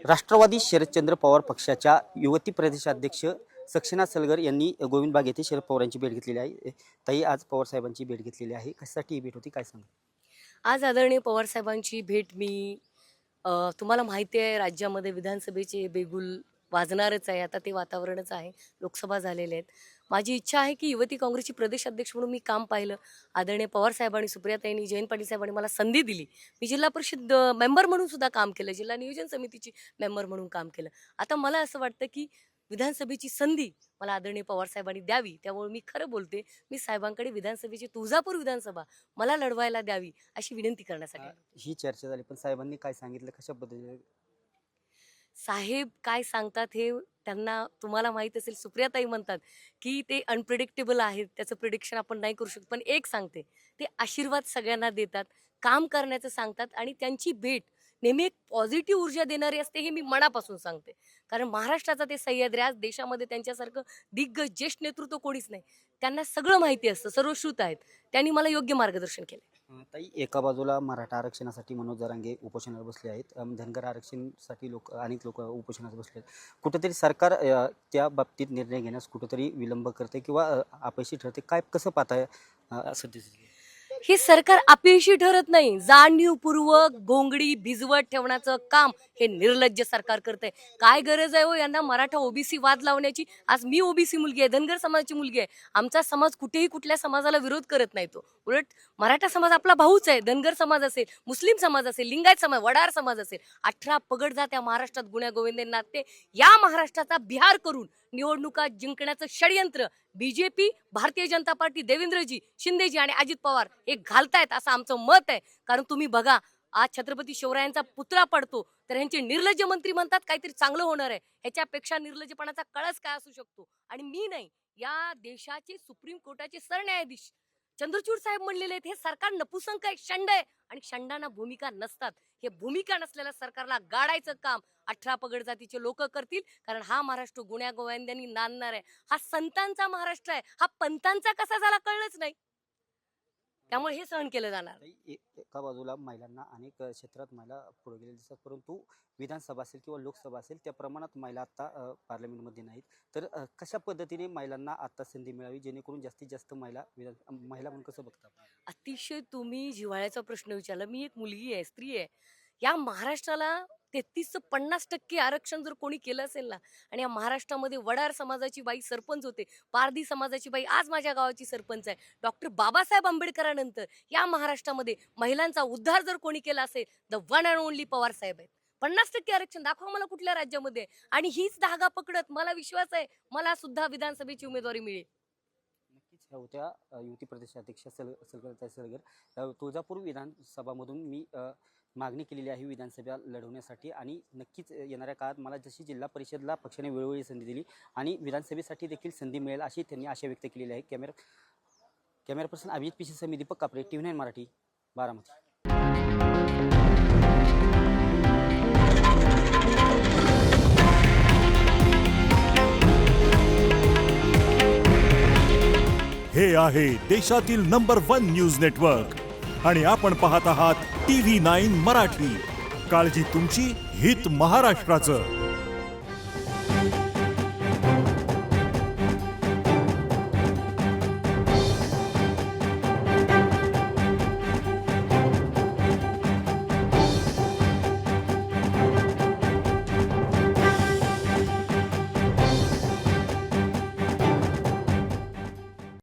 राष्ट्रवादी शरदचंद्र पवार पक्षाच्या युवती प्रदेशाध्यक्ष सक्षना सलगर यांनी गोविंद बाग येथे शरद पवारांची भेट घेतलेली आहे. ताई, आज पवार साहेबांची भेट घेतलेली आहे. कशासाठी ही भेट होती, काय सांगा? आज आदरणीय पवार साहेबांची भेट मी तुम्हाला माहिती आहे, राज्यामध्ये विधानसभेचे बेगुल वाजणारच आहे. आता ते वातावरणच आहे. लोकसभा झालेले आहेत. माझी इच्छा आहे की युवती काँग्रेसची प्रदेश अध्यक्ष म्हणून मी काम पाहिलं. आदरणीय पवार साहेबांनी, सुप्रियाताईंनी, जयंत पाटील साहेबांनी मला संधी दिली. मी जिल्हा परिषद मेंबर म्हणून सुद्धा काम केलं, जिल्हा नियोजन समितीची मेंबर म्हणून काम केलं. आता मला असं वाटतं की विधानसभेची संधी मला आदरणीय पवार साहेबांनी द्यावी. त्यामुळे मी खरं बोलते, मी साहेबांकडे विधानसभेची तुळजापूर विधानसभा मला लढवायला द्यावी अशी विनंती करण्यासाठी आले. ही चर्चा झाली, पण साहेबांनी काय सांगितलं, कशा पद्धतीने? साहेब काय सांगतात हे त्यांना तुम्हाला माहित असेल. सुप्रियाताई म्हणतात की ते अनप्रिडिक्टेबल आहेत, त्याचं प्रिडिक्शन आपण नाही करू शकत. पण एक सांगते, ते आशीर्वाद सगळ्यांना देतात, काम करण्याचं सांगतात आणि त्यांची भेट नेहमी एक पॉझिटिव्ह ऊर्जा देणारी असते, हे मी मनापासून सांगते. कारण महाराष्ट्राचा ते सह्याद्री, आज देशामध्ये त्यांच्यासारखं दिग्गज ज्येष्ठ नेतृत्व कोणीच नाही. त्यांना सगळं माहिती असतं, सर्वश्रुत आहेत. त्यांनी मला योग्य मार्गदर्शन केलं. ताई, एका बाजूला मराठा आरक्षणासाठी मनोज जरांगे उपोषणाला बसले आहेत, धनगर आरक्षणासाठी अनेक लोक उपोषणाला बसले आहेत. कुठेतरी सरकार त्या बाबतीत निर्णय घेण्यास कुठेतरी विलंब करते किंवा अपयशी ठरते, काय कसं पाहताय सध्या? हे सरकार अपयशी ठरत नाही. जाणीवपूर्वक घोंगडी भिजवत ठेवण्याचं काम हे निर्लज्ज सरकार करतंय. काय गरज आहे हो यांना मराठा ओबीसी वाद लावण्याची? आज मी ओबीसी मुलगी आहे, धनगर समाजाची मुलगी आहे. आमचा समाज कुठेही कुठल्या समाजाला विरोध करत नाही. तो उलट मराठा समाज आपला भाऊच आहे. धनगर समाज असेल, मुस्लिम समाज असेल, लिंगायत समाज, वडार समाज असेल, 18 पगड जात्या महाराष्ट्रात गुण्या गोविंदे नाते या महाराष्ट्राचा बिहार करून निवडणुका जिंकण्याचं षडयंत्र बीजेपी, भारतीय जनता पार्टी, देवेंद्रजी, शिंदेजी आणि अजित पवार हे घालतायत असं आमचं मत आहे. कारण तुम्ही बघा, आज छत्रपती शिवरायांचा पुतळा पडतो तर ह्यांचे निर्लज्ज मंत्री म्हणतात काहीतरी चांगलं होणार आहे. ह्याच्यापेक्षा निर्लज्जपणाचा कळस काय असू शकतो? आणि मी नाही, या देशाचे सुप्रीम कोर्टाचे सरन्यायाधीश चंद्रचूड साहेब म्हणलेले आहेत, हे सरकार नपुसंक आहे, शंड आहे आणि शंडांना भूमिका नसतात. हे भूमिका नसलेल्या सरकारला गाडायचं काम 18 पगड जातीचे लोक करतील. कारण हा महाराष्ट्र गुण्या गोविंद्यांनी नांदणार आहे. हा संतांचा महाराष्ट्र आहे. हा पंतांचा कसा झाला कळलंच नाही. त्यामुळे हे सहन केलं जाणार. एका बाजूला महिलांना अनेक क्षेत्रात महिला पुढे गेलेल्या दिसतात, परंतु विधानसभा असेल किंवा लोकसभा असेल त्या प्रमाणात महिला आता पार्लमेंटमध्ये नाहीत. तर कशा पद्धतीने महिलांना आता संधी मिळावी, जेणेकरून जास्तीत जास्त महिला म्हणून कसं बघतात? अतिशय तुम्ही जिव्हाळ्याचा प्रश्न विचारला. मी एक मुलगी आहे, स्त्री आहे. या महाराष्ट्राला 33-50% आरक्षण जर कोणी केलं असेल ना, आणि या महाराष्ट्रामध्ये वडार समाजाची बाई सरपंच होते, पारधी समाजाची बाई आज माझ्या गावाची सरपंच आहे. डॉक्टर बाबासाहेब आंबेडकरांनंतर या महाराष्ट्रामध्ये महिलांचा उद्धार जर कोणी केला असेल, the one and only Pawar साहेब आहेत. 50% आरक्षण दाखवा मला कुठल्या राज्यामध्ये. आणि हीच धागा पकडत मला विश्वास आहे, मला सुद्धा विधानसभेची उमेदवारी मिळेल. नक्कीच ह्या होत्या युती प्रदेशाध्यक्ष सलगर. तुळजापूर विधानसभामधून मी मागणी केलेली आहे विधानसभा लढवण्यासाठी, आणि नक्कीच येणाऱ्या काळात मला जशी जिल्हा परिषदला पक्षाने वेळोवेळी संधी दिली आणि विधानसभेसाठी देखील संधी मिळेल अशी त्यांनी आशा व्यक्त केलेली आहे. कॅमेरा पर्सन अभिजित पिशे, मी दीपक कापरे, TV9 मराठी, बारामती. हे आहे देशातील नंबर 1 न्यूज नेटवर्क आणि आपण पाहत आहात TV9 मराठी. काळजी तुमची, हित महाराष्ट्राचं.